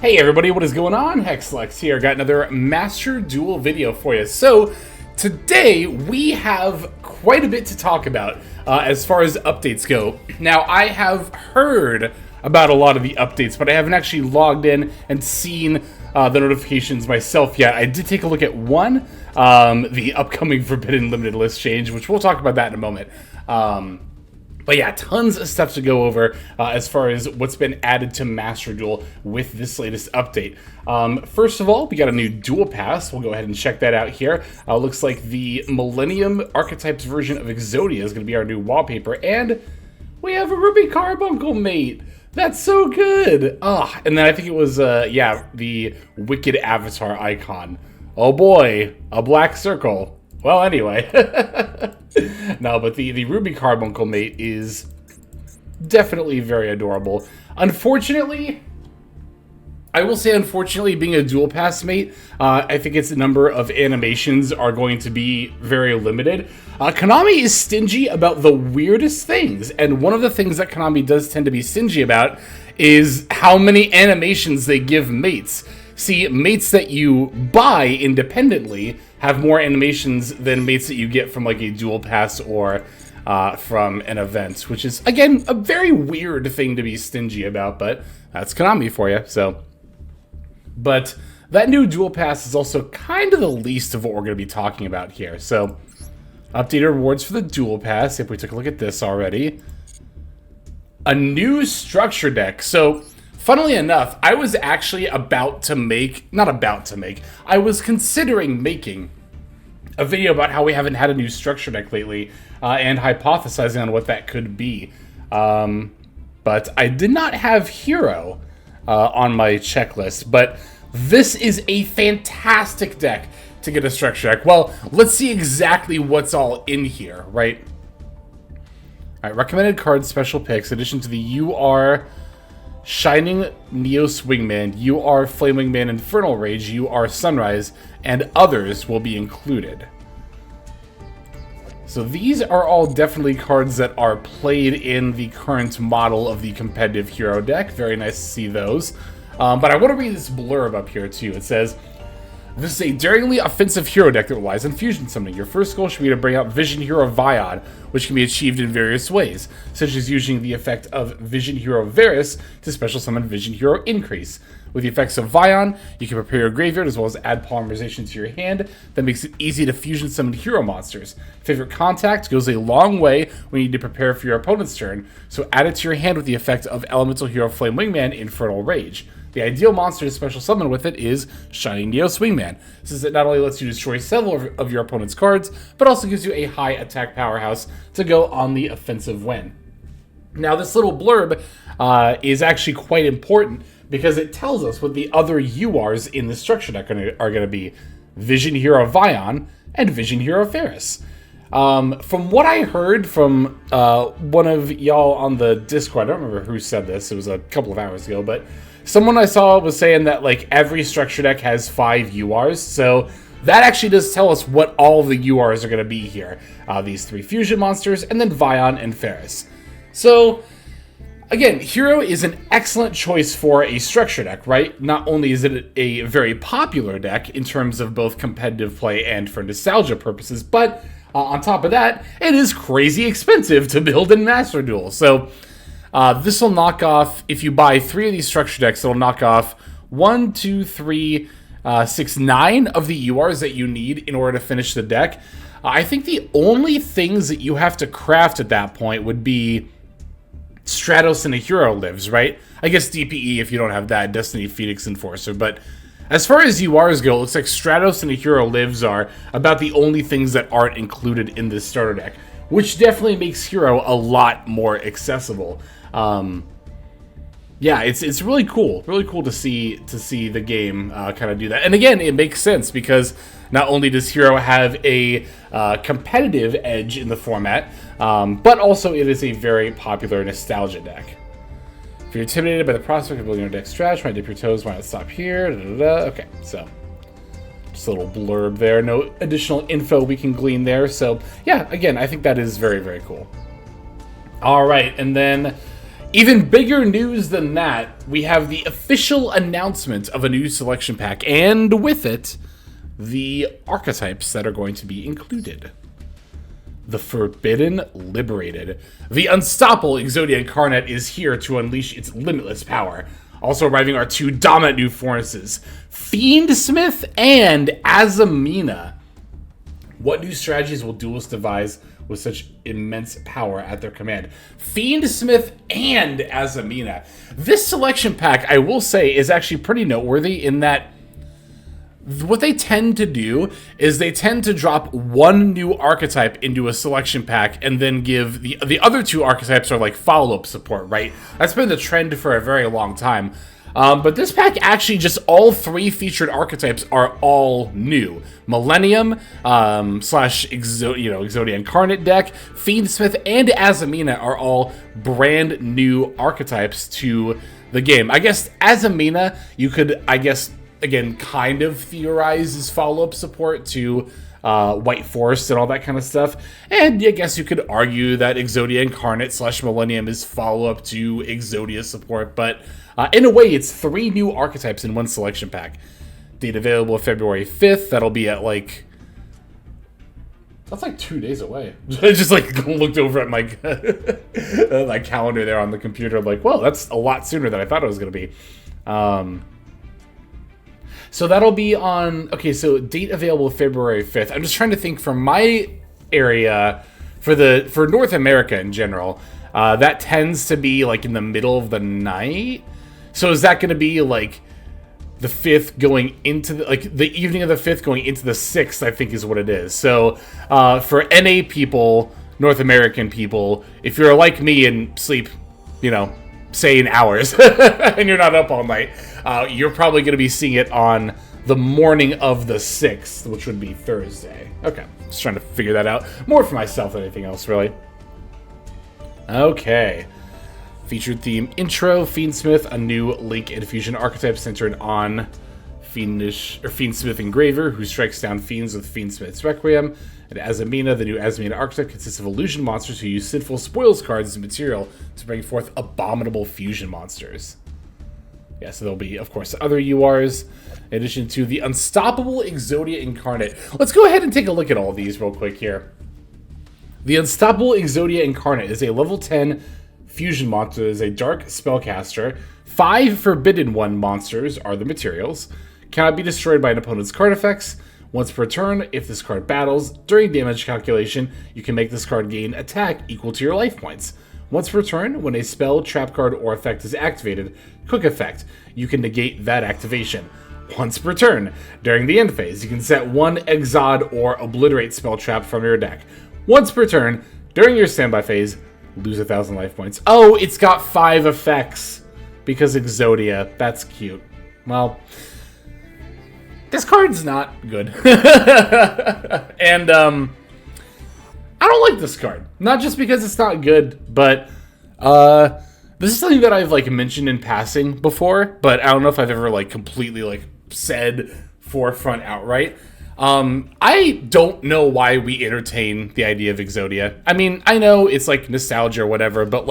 Hey everybody, what is going on? Hexlex here. Got another Master Duel video for you. So today we have quite a bit to talk about as far as updates go. Now I have heard about a lot of the updates, but I haven't actually logged in and seen the notifications myself yet. I did take a look at one, the upcoming Forbidden Limited List change, which we'll talk about that in a moment. But yeah, tons of stuff to go over as far as what's been added to Master Duel with this latest update. First of all, we got a new Duel Pass. We'll go ahead and check that out here. Looks like the Millennium Archetypes version of Exodia is going to be our new wallpaper. And we have a Ruby Carbuncle mate. That's so good. And then I think it was, yeah, the Wicked Avatar icon. Oh boy, a black circle. Well, anyway. No, but the Ruby Carbuncle mate is definitely very adorable. Unfortunately, I will say unfortunately, being a Duel Pass mate, I think its number of animations are going to be very limited. Konami is stingy about the weirdest things, and one of the things that Konami does tend to be stingy about is how many animations they give mates. See, mates that you buy independently have more animations than mates that you get from like a Duel Pass or from an event, which is, again, a very weird thing to be stingy about, but that's Konami for you, so. But that new Duel Pass is also kind of the least of what we're going to be talking about here. So, updated rewards for the Duel Pass, if we took a look at this already. A new structure deck. So, funnily enough, I was actually I was considering making a video about how we haven't had a new structure deck lately and hypothesizing on what that could be. But I did not have Hero on my checklist, but this is a fantastic deck to get a structure deck. Well, let's see exactly what's all in here, right? All right, recommended cards, special picks, in addition to the UR Shining Neos Wingman, UR Flame Wingman Infernal Rage, UR Sunrise, and others will be included. So these are all definitely cards that are played in the current model of the competitive hero deck. Very nice to see those. But I want to read this blurb up here too. It says, this is a daringly offensive hero deck that relies on fusion summoning. Your first goal should be to bring out Vision Hero Vion, which can be achieved in various ways, such as using the effect of Vision Hero Varus to special summon Vision Hero Increase. With the effects of Vion, you can prepare your graveyard as well as add polymerization to your hand. That makes it easy to fusion summon hero monsters. Favorite Contact goes a long way when you need to prepare for your opponent's turn, so add it to your hand with the effect of Elemental Hero Flame Wingman Infernal Rage. The ideal monster to special summon with it is Shining Neos Wingman, since it not only lets you destroy several of your opponent's cards, but also gives you a high attack powerhouse to go on the offensive win. Now, this little blurb is actually quite important because it tells us what the other URs in the structure deck are going to be. Vision Hero Vion and Vision Hero Varus. From what I heard from one of y'all on the Discord, I don't remember who said this, it was a couple of hours ago, but someone I saw was saying that like every structure deck has 5 URs, so that actually does tell us what all the URs are going to be here. These 3 fusion monsters, and then Vion and Ferris. So, again, Hero is an excellent choice for a structure deck, right? Not only is it a very popular deck in terms of both competitive play and for nostalgia purposes, but on top of that, it is crazy expensive to build in Master Duel. So, this will knock off, if you buy 3 of these structure decks, it'll knock off 1, 2, 3, 6, 9 of the URs that you need in order to finish the deck. I think the only things that you have to craft at that point would be Stratos and a Hero Lives, right? I guess DPE if you don't have that, Destiny Phoenix Enforcer, but as far as URs go, it looks like Stratos and a Hero Lives are about the only things that aren't included in this starter deck, which definitely makes Hero a lot more accessible. Yeah, it's really cool to see the game kind of do that. And again, it makes sense because not only does Hero have a competitive edge in the format, but also it is a very popular nostalgia deck. If you're intimidated by the prospect of building your deck's trash, might dip your toes, why not stop here? Okay, so just a little blurb there. No additional info we can glean there. So yeah, again, I think that is very, very cool. All right, and then Even bigger news than that, we have the official announcement of a new selection pack, and with it, the archetypes that are going to be included. The Forbidden Liberated. The unstoppable Exodia Incarnate is here to unleash its limitless power. Also arriving are two dominant new forces, Fiendsmith and Azamina. What new strategies will duelists devise with such immense power at their command? Fiendsmith and Azamina. This selection pack, I will say, is actually pretty noteworthy in that what they tend to do is they tend to drop one new archetype into a selection pack and then give the other two archetypes are like follow-up support, right? That's been the trend for a very long time. But this pack actually just all three featured archetypes are all new. Millennium slash Exodia Incarnate deck, Fiendsmith, and Azamina are all brand new archetypes to the game. I guess Azamina, you could, again, kind of theorize as follow-up support to White Forest and all that kind of stuff. And I guess you could argue that Exodia Incarnate slash Millennium is follow-up to Exodia support, but in a way, it's three new archetypes in one selection pack. Date available February 5th. That'll be at that's like 2 days away. I just looked over at my my calendar there on the computer. I'm like, well, that's a lot sooner than I thought it was going to be. So that'll be on, okay, so date available February 5th. I'm just trying to think from my area, for North America in general, that tends to be like in the middle of the night. So is that going to be like the 5th going into the evening of the 5th going into the 6th, I think is what it is. So for NA people, North American people, if you're like me and sleep, say in hours, and you're not up all night, you're probably going to be seeing it on the morning of the 6th, which would be Thursday. Okay, just trying to figure that out. More for myself than anything else, really. Okay. Featured theme intro, Fiendsmith, a new Link and Fusion archetype centered on Fiendsmith Engraver, who strikes down fiends with Fiendsmith's Requiem. And Azamina, the new Azamina archetype, consists of illusion monsters who use sinful spoils cards as material to bring forth abominable fusion monsters. Yeah, so there'll be, of course, other URs, in addition to the unstoppable Exodia Incarnate. Let's go ahead and take a look at all of these real quick here. The unstoppable Exodia Incarnate is a level 10 fusion monster that is a dark spellcaster. 5 Forbidden One monsters are the materials. Cannot be destroyed by an opponent's card effects. Once per turn, if this card battles, during damage calculation, you can make this card gain attack equal to your life points. Once per turn, when a spell, trap card, or effect is activated, quick effect, you can negate that activation. Once per turn, during the end phase, you can set one Exod or obliterate spell trap from your deck. Once per turn, during your standby phase, lose 1,000 life points. Oh, it's got 5 effects because Exodia. That's cute. Well, this card's not good. And I don't like this card. Not just because it's not good, but this is something that I've mentioned in passing before, but I don't know if I've ever completely said forefront outright. I don't know why we entertain the idea of Exodia. I mean, I know it's nostalgia or whatever, but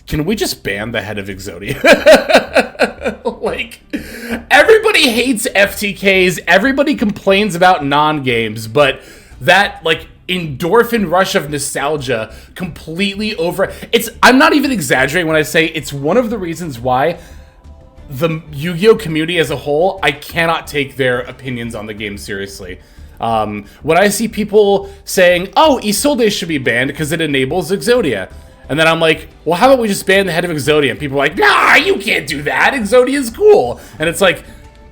can we just ban the head of Exodia? Everybody hates FTKs, everybody complains about non-games, but that endorphin rush of nostalgia completely I'm not even exaggerating when I say it's one of the reasons why the Yu-Gi-Oh community as a whole, I cannot take their opinions on the game seriously. When I see people saying, oh, Isolde should be banned because it enables Exodia. And then I'm like, well, how about we just ban the head of Exodia? And people are like, nah, you can't do that. Exodia is cool. And it's like,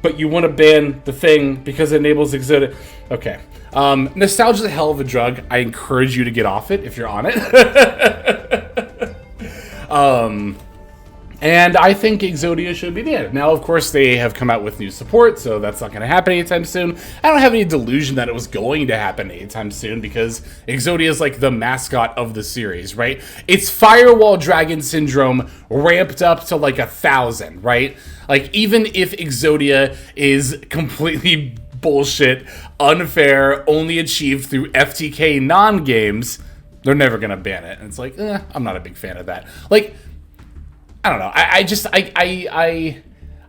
but you want to ban the thing because it enables Exodia. Okay. Nostalgia is a hell of a drug. I encourage you to get off it if you're on it. And I think Exodia should be banned. Now, of course, they have come out with new support, so that's not going to happen anytime soon. I don't have any delusion that it was going to happen anytime soon because Exodia is the mascot of the series, right? It's Firewall Dragon Syndrome ramped up to 1,000, right? Even if Exodia is completely bullshit, unfair, only achieved through FTK non-games, they're never going to ban it. And it's I'm not a big fan of that. I don't know.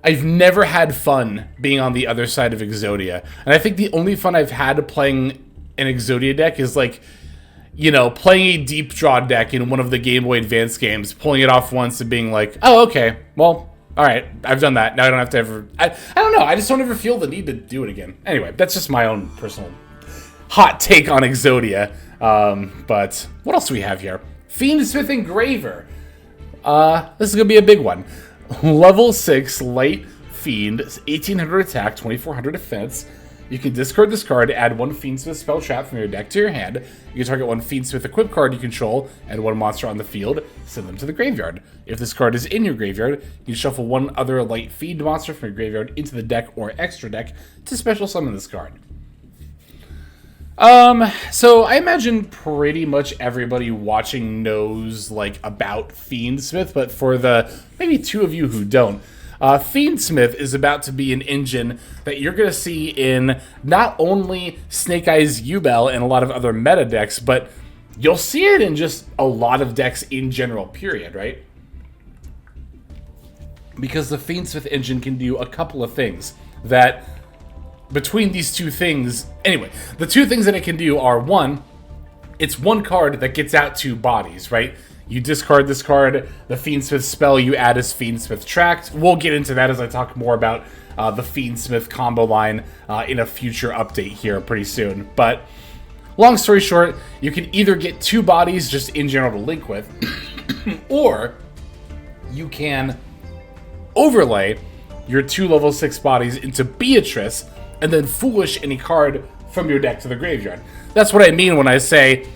I've never had fun being on the other side of Exodia. And I think the only fun I've had playing an Exodia deck is like, you know, playing a deep draw deck in one of the Game Boy Advance games, pulling it off once and being like, oh, okay, well, all right, I've done that. Now I don't have to ever... I don't know. I just don't ever feel the need to do it again. Anyway, that's just my own personal hot take on Exodia. But what else do we have here? Fiendsmith Engraver. This is going to be a big one. Level 6 Light Fiend, 1800 attack, 2400 defense. You can discard this card, add one Fiendsmith spell trap from your deck to your hand. You can target one Fiendsmith equip card you control, and one monster on the field, send them to the graveyard. If this card is in your graveyard, you can shuffle one other Light Fiend monster from your graveyard into the deck or extra deck to special summon this card. So I imagine pretty much everybody watching knows, like, about Fiendsmith, but for the maybe two of you who don't, Fiendsmith is about to be an engine that you're going to see in not only Snake Eyes Yubel and a lot of other meta decks, but you'll see it in just a lot of decks in general, period, right? Because the Fiendsmith engine can do a couple of things that, between these two things, anyway, the two things that it can do are, one, it's one card that gets out two bodies, right? You discard this card, the Fiendsmith spell you add is Fiendsmith Tract. We'll get into that as I talk more about the Fiendsmith combo line in a future update here pretty soon. But long story short, you can either get two bodies just in general to link with, or you can overlay your two level 6 bodies into Beatrice and then foolish any card from your deck to the graveyard. That's what I mean when I say,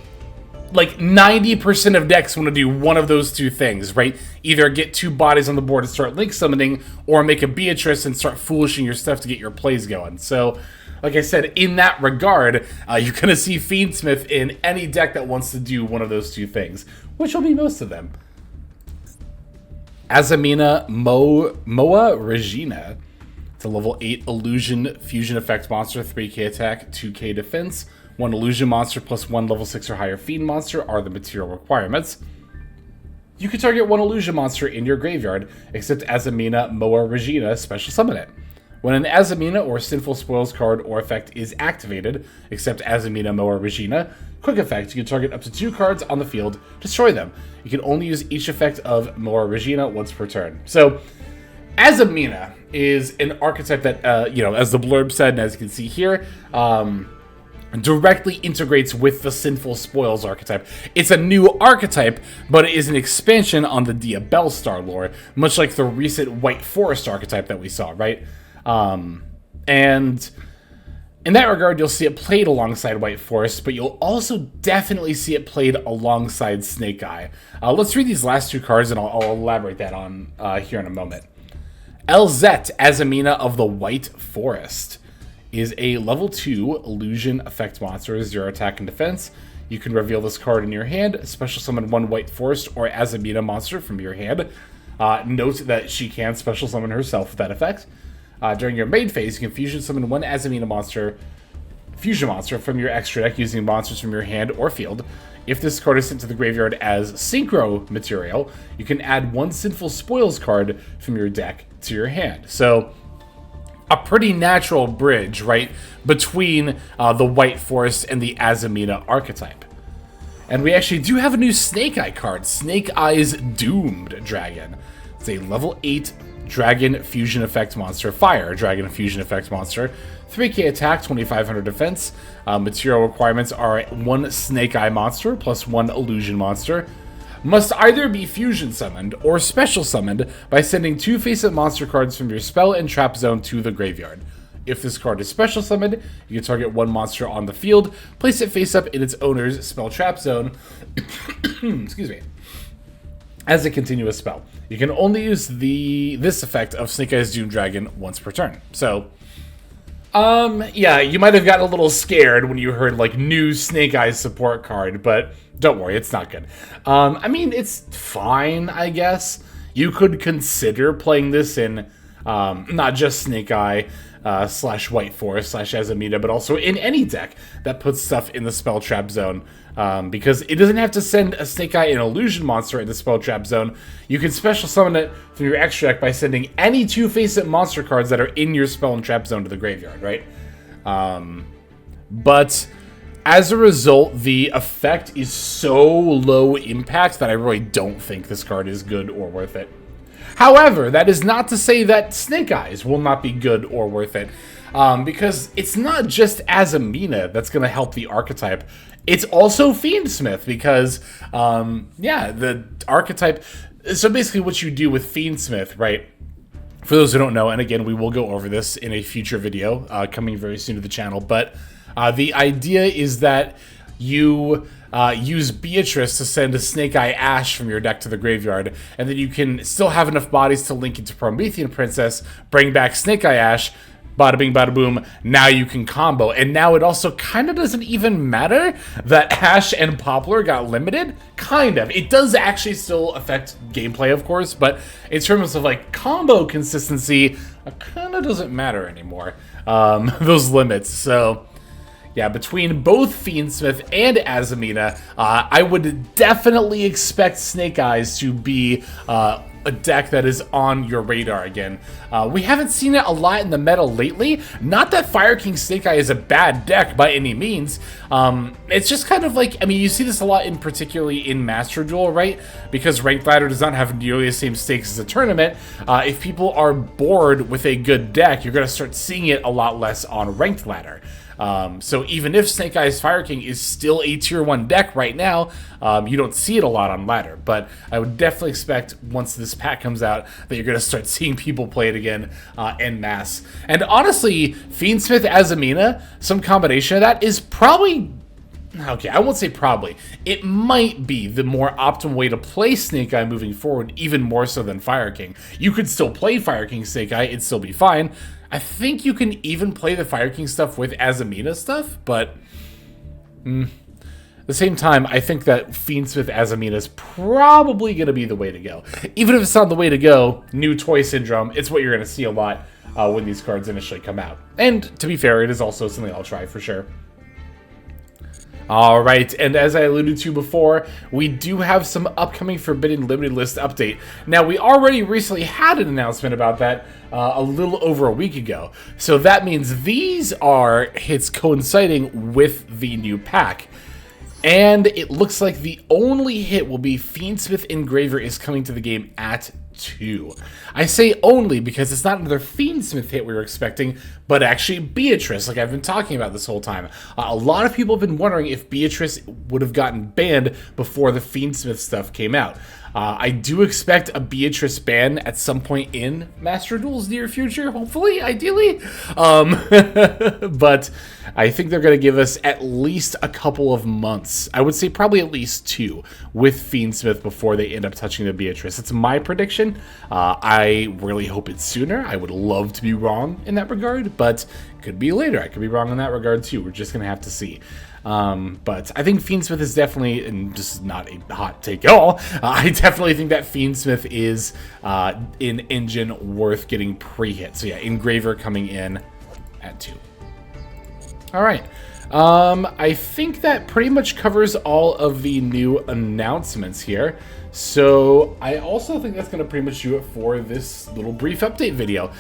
like, 90% of decks want to do one of those two things, right? Either get two bodies on the board and start link summoning, or make a Beatrice and start foolishing your stuff to get your plays going. So, like I said, in that regard, you're going to see Fiendsmith in any deck that wants to do one of those two things, which will be most of them. Azamina Moa Regina. It's a level 8 Illusion Fusion Effect monster, 3k attack, 2k defense. One Illusion monster plus one level 6 or higher Fiend monster are the material requirements. You can target one Illusion monster in your graveyard, except Azamina Moa Regina, special summon it. When an Azamina or Sinful Spoils card or effect is activated, except Azamina Moa Regina, quick effect, you can target up to 2 cards on the field, destroy them. You can only use each effect of Moa Regina once per turn. So, Azamina is an archetype that, you know, as the blurb said, and as you can see here, directly integrates with the Sinful Spoils archetype. It's a new archetype, but it is an expansion on the Dia Bellstar lore, much like the recent White Forest archetype that we saw, right? And in that regard, you'll see it played alongside White Forest, but you'll also definitely see it played alongside Snake Eye. Let's read these last two cards, and I'll elaborate that on here in a moment. Elzet, Azamina of the White Forest, is a level 2 illusion effect monster, 0 attack and defense. You can reveal this card in your hand, special summon one White Forest or Azamina monster from your hand. Note that she can special summon herself with that effect. During your main phase, you can fusion summon one Azamina monster, fusion monster from your extra deck using monsters from your hand or field. If this card is sent to the graveyard as synchro material, you can add one Sinful Spoils card from your deck to your hand. So, a pretty natural bridge, right, between the White Forest and the Azamina archetype. And we actually do have a new Snake Eye card, Snake Eye's Doomed Dragon. It's a level 8 Dragon Fusion Effect monster, Fire Dragon Fusion Effect monster, 3k attack, 2500 defense. Material requirements are one Snake Eye monster plus one Illusion monster. Must either be fusion summoned or special summoned by sending 2 face-up monster cards from your spell and trap zone to the graveyard. If this card is special summoned, you can target one monster on the field, place it face-up in its owner's spell trap zone, excuse me, as a continuous spell. You can only use this effect of Snake Eyes Doom Dragon once per turn. So, yeah, you might have gotten a little scared when you heard, like, new Snake Eyes support card, but don't worry, it's not good. I mean, it's fine, I guess. You could consider playing this in not just Snake Eye, slash White Forest slash Azamina, but also in any deck that puts stuff in the spell trap zone. Because it doesn't have to send a Snake Eye and Illusion monster in the spell trap zone. You can special summon it from your extra deck by sending any 2 face-up monster cards that are in your spell and trap zone to the graveyard, right? But as a result, the effect is so low impact that I really don't think this card is good or worth it. However, that is not to say that Snake Eyes will not be good or worth it. Because it's not just Azamina that's going to help the archetype. It's also Fiendsmith because, yeah, the archetype... So basically what you do with Fiendsmith, right? For those who don't know, and again, we will go over this in a future video coming very soon to the channel, but the idea is that you use Beatrice to send a Snake Eye Ash from your deck to the graveyard, and then you can still have enough bodies to link into Promethean Princess, bring back Snake Eye Ash, bada bing, bada boom, now you can combo. And now it also kind of doesn't even matter that Ash and Poplar got limited. Kind of. It does actually still affect gameplay, of course, but in terms of, like, combo consistency, it kind of doesn't matter anymore, those limits. So, yeah, between both Fiendsmith and Azamina, I would definitely expect Snake Eyes to be a deck that is on your radar again. We haven't seen it a lot in the meta lately. Not that Fire King Snake Eye is a bad deck by any means. It's just kind of like, I mean, you see this a lot in particularly in Master Duel, right? Because Ranked Ladder does not have nearly the same stakes as a tournament. If people are bored with a good deck, you're going to start seeing it a lot less on Ranked Ladder. So even if Snake Eyes Fire King is still a tier 1 deck right now, you don't see it a lot on ladder, but I would definitely expect once this pack comes out that you're going to start seeing people play it again en masse. And honestly, Fiendsmith Azamina, some combination of that is probably... Okay, I won't say probably. It might be the more optimal way to play Snake Eye moving forward, even more so than Fire King. You could still play Fire King Snake Eye, it'd still be fine. I think you can even play the Fire King stuff with Azamina stuff, but at the same time, I think that Fiendsmith Azamina is probably going to be the way to go. Even if it's not the way to go, new toy syndrome, it's what you're going to see a lot when these cards initially come out. And to be fair, it is also something I'll try for sure. Alright, and as I alluded to before, we do have some upcoming Forbidden Limited List update. Now, we already recently had an announcement about that a little over a week ago. So that means these are hits coinciding with the new pack. And it looks like the only hit will be Fiendsmith Engraver is coming to the game at 2. I say only because it's not another Fiendsmith hit we were expecting, but actually Beatrice, like I've been talking about this whole time. A lot of people have been wondering if Beatrice would have gotten banned before the Fiendsmith stuff came out. I do expect a Beatrice ban at some point in Master Duel's near future, hopefully, ideally. But I think they're going to give us at least a couple of months. I would say probably at least 2 with Fiendsmith before they end up touching the Beatrice. It's my prediction. I really hope it's sooner. I would love to be wrong in that regard, but it could be later. I could be wrong in that regard too. We're just going to have to see. But I think Fiendsmith is definitely, and this is not a hot take at all, I definitely think that Fiendsmith is an engine worth getting pre-hit. So yeah, Engraver coming in at 2. Alright, I think that pretty much covers all of the new announcements here. So I also think that's going to pretty much do it for this little brief update video.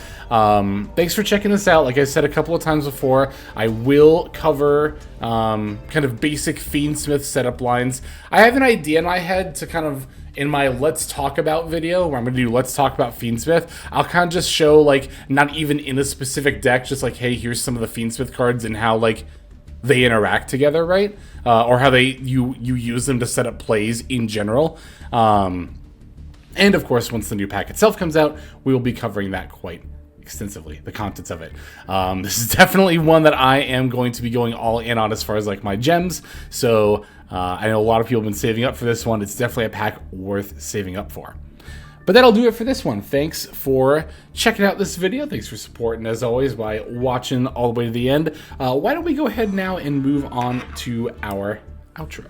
Thanks for checking this out. Like I said a couple of times before, I will cover kind of basic Fiendsmith setup lines. I have an idea in my head to kind of, in my Let's Talk About video, where I'm going to do Let's Talk About Fiendsmith, I'll kind of just show, like, not even in a specific deck, just like, hey, here's some of the Fiendsmith cards and how, like, they interact together, right? Or how you use them to set up plays in general. And of course, once the new pack itself comes out, we will be covering that quite extensively, the contents of it. This is definitely one that I am going to be going all in on as far as like my gems. So I know a lot of people have been saving up for this one. It's definitely a pack worth saving up for. But that'll do it for this one. Thanks for checking out this video. Thanks for supporting, as always, by watching all the way to the end. Why don't we go ahead now and move on to our outro.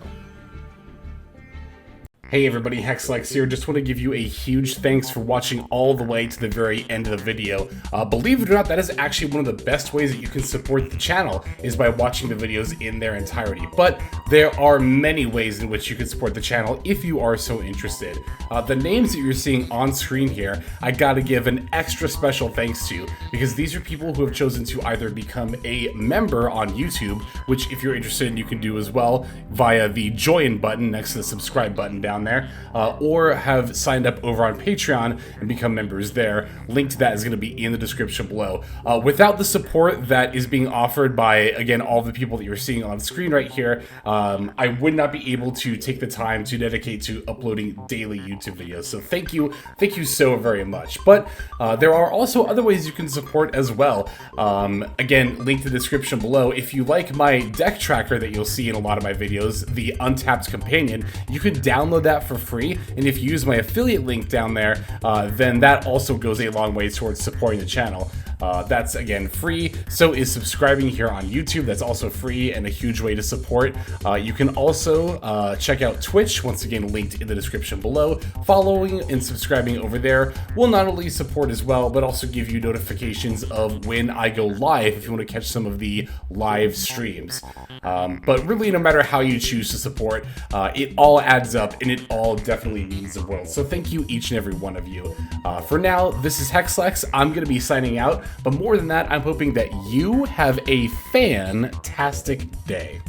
Hey everybody, Hexlex here. Just want to give you a huge thanks for watching all the way to the very end of the video. Believe it or not, that is actually one of the best ways that you can support the channel, is by watching the videos in their entirety. But there are many ways in which you can support the channel if you are so interested. The names that you're seeing on screen here, I gotta give an extra special thanks to, because these are people who have chosen to either become a member on YouTube, which if you're interested you can do as well via the join button next to the subscribe button down there, or have signed up over on Patreon and become members there. Link to that is going to be in the description below. Without the support that is being offered by, again, all the people that you're seeing on screen right here, I would not be able to take the time to dedicate to uploading daily YouTube videos. So thank you so very much. But there are also other ways you can support as well. Again, link to the description below. If you like my deck tracker that you'll see in a lot of my videos, the Untapped Companion, you can download that for free, and if you use my affiliate link down there, then that also goes a long way towards supporting the channel. That's, again, free. So is subscribing here on YouTube. That's also free and a huge way to support. You can also check out Twitch, once again linked in the description below. Following and subscribing over there will not only support as well, but also give you notifications of when I go live if you want to catch some of the live streams. But really, no matter how you choose to support, it all adds up and it all definitely means the world. So thank you, each and every one of you. For now, this is Hexlex. I'm going to be signing out. But more than that, I'm hoping that you have a fantastic day.